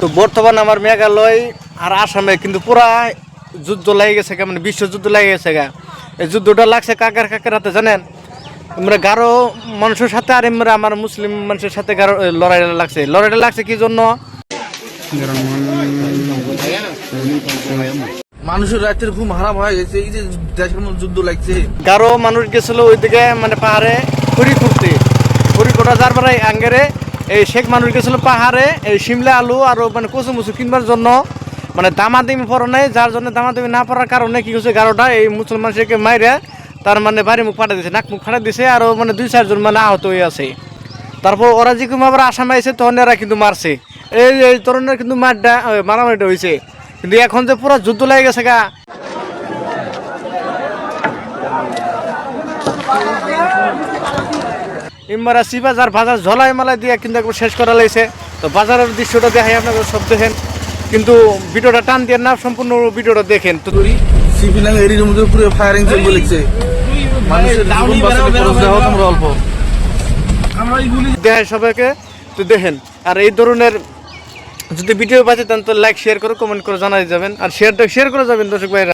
তো বর্তমান আমার মেঘালয় আর আসামে কিন্তু পুরা যুদ্ধ লেগে গেছে, মানে বিশ্বযুদ্ধ লেগে গেছে গা। এই যুদ্ধটা লাগছে কাকের হাতে জানেন? আমরা গারো মানুষের সাথে আর আমরা আমার মুসলিম মানুষের সাথে গারো লড়াইটা লাগছে কি জন্য? মানুষের রাতের ঘুম হারাম হয়ে গেছে, এই যে দেশের মধ্যে যুদ্ধ লাগছে। গারো মানুষ গেছিল ওইদিকে মানে পাহাড়ে খড়ি করতে, খড়ি করা যার পরে আঙ্গেরে এই শেখ মানুষ গেছিল পাহাড়ে এই শিমলা আলু আর মানে কচু মুচু কিনবার জন্য, মানে দামাদামি পড়া নেই, যার জন্য দামাদামি না পড়ার কারণে কি হচ্ছে গারোটা এই মুসলমান শেখকে মাইরে তার মানে বাড়ি মুখ ফাটা দিছে, নাক মুখ ফাটা দিছে, আর মানে 2-4 জন মানে আহত হয়ে আছে। তারপর ওরা যেরকম আবার আসামে আইছে তখন এরা কিন্তু মারছে, এই তরুণের কিন্তু মারামারিটা হয়েছে। কিন্তু এখন যে পুরো যুদ্ধ লেগে গেছে গা। ইমারা বাজার বাজার ঝলাই মালাই দিয়ে কিন্তু একবার শেষ করা লাগছে। তো বাজারের দৃশ্যটা দেখাই আপনাদের সব দেখেন, কিন্তু ভিডিওটা টান দিয়ে না সম্পূর্ণ ভিডিওটা দেখেন। তো সিভিল এরিয়ার মধ্যে পুরো ফায়ারিং চলবে লিখছে, মানুষের জীবন বাঁচাতে খরচ দেওয়া তোমরা অল্প দেখেন সবাইকে। তো দেখেন, আর এই ধরনের যদি ভিডিও বাঁচে তাহলে লাইক শেয়ার করে কমেন্ট করে জানাই যাবেন, আর শেয়ার করে যাবেন দর্শক ভাইরা।